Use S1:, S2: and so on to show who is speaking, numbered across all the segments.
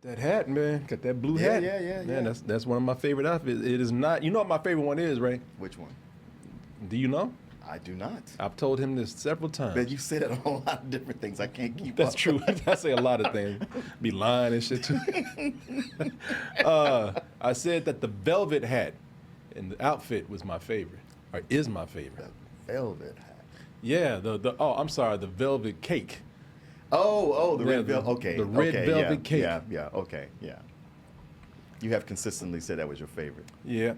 S1: That hat, man. Got that blue
S2: Yeah,
S1: hat.
S2: yeah.
S1: Man, that's one of my favorite outfits. It is not. You know what my favorite one is, right?
S2: Which one?
S1: Do you know?
S2: I do not.
S1: I've told him this several times.
S2: But you say that on a lot of different things. I can't keep
S1: That's
S2: up.
S1: true. I say a lot of things. Be lying and shit too. I said that the velvet hat and the outfit was my favorite, or is my favorite.
S2: The velvet hat.
S1: Yeah, I'm sorry, the velvet cake.
S2: The
S1: Yeah,
S2: red velvet. Okay.
S1: the red
S2: okay,
S1: velvet cake.
S2: Yeah, okay, yeah. You have consistently said that was your favorite.
S1: Yeah,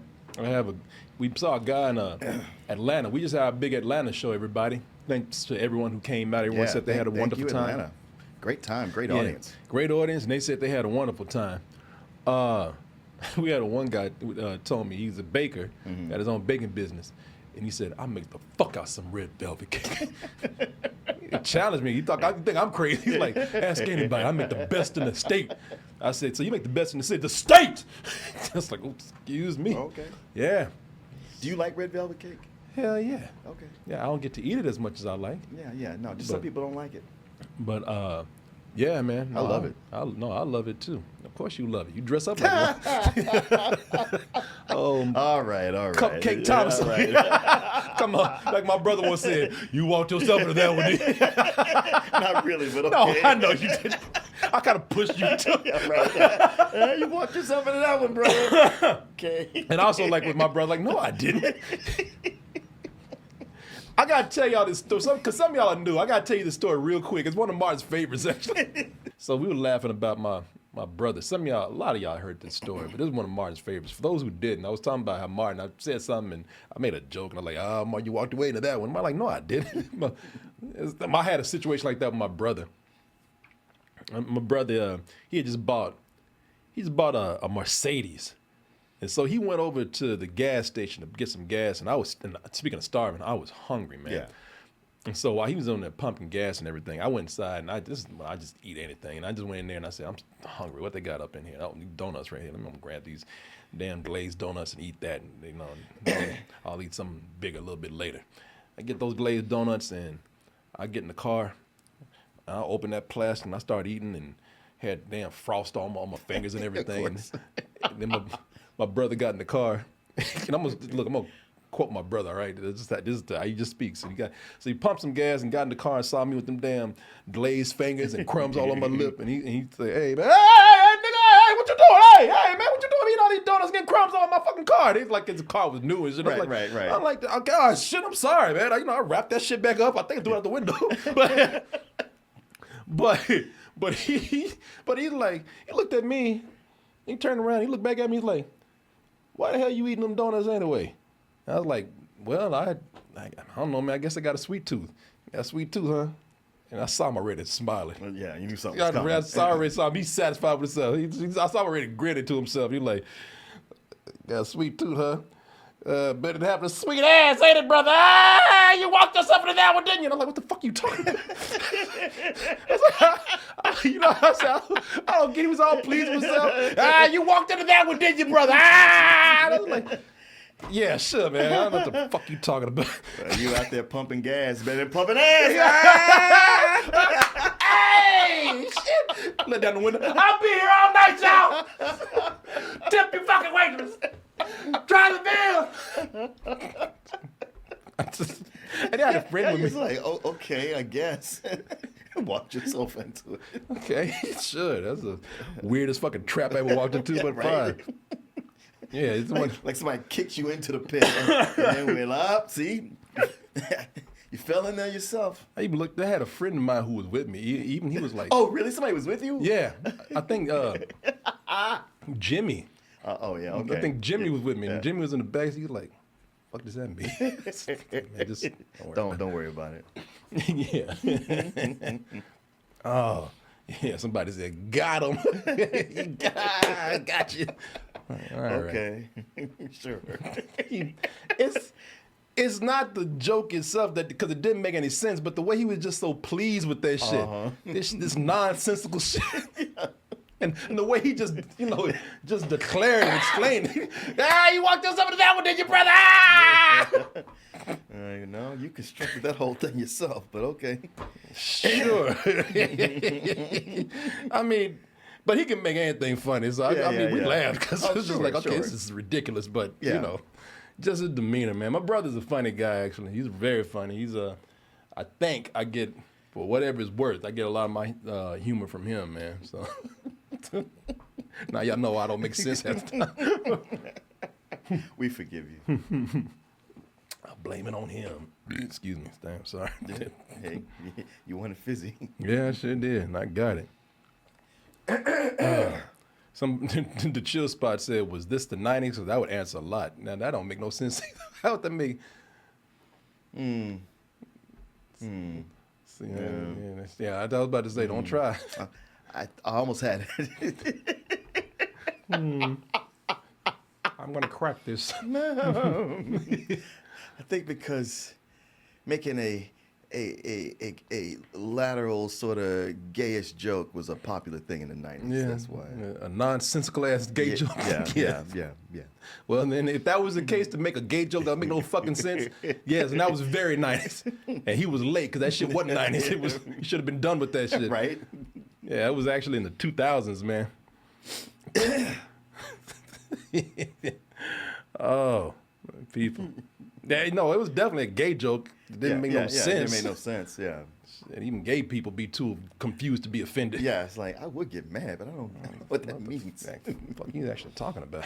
S1: we saw a guy in Atlanta. We just had a big Atlanta show, everybody. Thanks to everyone who came out. Everyone said they had a
S2: thank
S1: wonderful
S2: you,
S1: time.
S2: Atlanta. Great time, great
S1: Yeah,
S2: audience.
S1: great audience, and they said they had a wonderful time. We had one guy told me he's a baker, got his own baking business, and he said, "I make the fuck out some red velvet cake." He challenged me. I think I'm crazy. He's like, "Ask anybody. I make the best in the state." I said, "So you make the best in the state? The state?" Just like, excuse me.
S2: Okay.
S1: Yeah.
S2: Do you like red velvet cake?
S1: Hell yeah.
S2: Okay.
S1: Yeah, I don't get to eat it as much as I like.
S2: Yeah. No, just some people don't like it.
S1: But yeah, man.
S2: I love it.
S1: I love it too. Of course you love it. You dress up like one.
S2: All right.
S1: Cupcake Thomas.
S2: All right.
S1: Come on. Like my brother once said, you walked yourself into that one.
S2: Not really, but
S1: No,
S2: okay.
S1: I know you did. I kind of pushed you too.
S2: Yeah, right. You walked yourself into that one, brother. Okay.
S1: And also like with my brother, like, no, I didn't. I gotta tell y'all this story, because some of y'all are new. I gotta tell you the story real quick. It's one of Martin's favorites, actually. So we were laughing about my brother. A lot of y'all heard this story, but this is one of Martin's favorites. For those who didn't, I was talking about how Martin, I said something and I made a joke, and I was like, Martin, you walked away into that one. I'm like, no, I didn't. I had a situation like that with my brother. My brother, he just bought a Mercedes. And so he went over to the gas station to get some gas, and speaking of starving, I was hungry, man.
S2: Yeah.
S1: And so while he was on there pumping gas and everything, I went inside and I just eat anything. And I just went in there and I said, I'm hungry. What they got up in here? Oh, donuts right here. I'm gonna grab these damn glazed donuts and eat that. And I'll eat something bigger a little bit later. I get those glazed donuts and I get in the car. I open that plastic and I start eating and had damn frost on my fingers and everything. And then my brother got in the car. And I'm gonna quote my brother, all right? This is how he just speaks. So he pumped some gas and got in the car and saw me with them damn glazed fingers and crumbs all on my lip. And he said, hey, man, hey, nigga, hey, what you doing? Hey, man, what you doing? I'm eating all these donuts, getting crumbs all on my fucking car. And he's like, his car was new and shit.
S2: Right.
S1: I'm like, oh, God, shit, I'm sorry, man. I wrapped that shit back up. I think I threw it out the window. But he's like, he looked at me, he turned around, he looked back at me, he's like, why the hell you eating them donuts anyway? I was like, well, I don't know, man. I guess I got a sweet tooth. Got a sweet tooth, huh? And I saw him already smiling.
S2: Well, yeah, you knew something was coming.
S1: I saw him. He's satisfied with himself. I saw him already grinning to himself. He's like, got a sweet tooth, huh? Better than having a sweet ass, ain't it, brother? You walked yourself into that one, didn't you? And I'm like, what the fuck you talking about? I said, I don't get. He was all pleased with himself. You walked into that one, didn't you, brother? I was like, yeah, sure, man. I don't know what the fuck you talking about.
S2: You out there pumping gas, better than pumping ass.
S1: Hey, shit. Let down the window. I'll be here all night, y'all. Tip your fucking waitress. Drive the bill. And I had a friend with me.
S2: He's like, oh, okay, I guess. Walked yourself into it.
S1: Okay, sure. That's the weirdest fucking trap I ever walked into,
S2: Yeah,
S1: but
S2: right.
S1: fine. Yeah, it's
S2: like somebody kicked you into the pit and then went up. See, you fell in there yourself.
S1: I had a friend of mine who was with me. Even he was like,
S2: oh, really? Somebody was with you?
S1: Yeah, I think Jimmy.
S2: Oh yeah, okay.
S1: I think Jimmy was with me,
S2: Yeah.
S1: and Jimmy was in the back. So he was like, "Fuck does that mean?" Man, just
S2: don't worry about it.
S1: Yeah. Oh, yeah. Somebody said, "Got him." Got you. All right.
S2: Okay, sure.
S1: It's not the joke itself because it didn't make any sense, but the way he was just so pleased with that shit, this nonsensical shit. And the way he just declared and explained, you walked yourself into that one, did you, brother?
S2: You constructed that whole thing yourself, but okay.
S1: Sure. I mean, But he can make anything funny. So I mean, we laugh because it's just like, okay,
S2: sure.
S1: this is ridiculous. But
S2: Yeah.
S1: you know, just his demeanor, man. My brother's a funny guy. Actually, he's very funny. I think I get, for whatever it's worth, I get a lot of my humor from him, man. So now y'all know I don't make sense half the time.
S2: We forgive you.
S1: I blame it on him. Excuse me, damn, sorry.
S2: Hey, you wanted fizzy.
S1: Yeah, I sure did, and I got it. The chill spot said, "Was this the '90s?" So that would answer a lot. Now that don't make no sense. How would that make? See, yeah, I was about to say, don't try.
S2: I almost had it.
S1: I'm gonna crack this.
S2: No. I think because making a lateral sort of gayish joke was a popular thing in the 90s.
S1: Yeah,
S2: That's why.
S1: a nonsensical ass gay joke.
S2: Yeah.
S1: Well, then if that was the case, to make a gay joke that would make no fucking sense, yes, and that was very nice. And he was late because that shit wasn't 90s. He should have been done with that shit.
S2: Right?
S1: Yeah, it was actually in the 2000s, man. Oh, people. Yeah, no, it was definitely a gay joke. It didn't make no sense.
S2: It didn't make no sense, yeah.
S1: And even gay people be too confused to be offended.
S2: Yeah, it's like, I would get mad, but I don't know what that means.
S1: Fuck, he's actually talking about.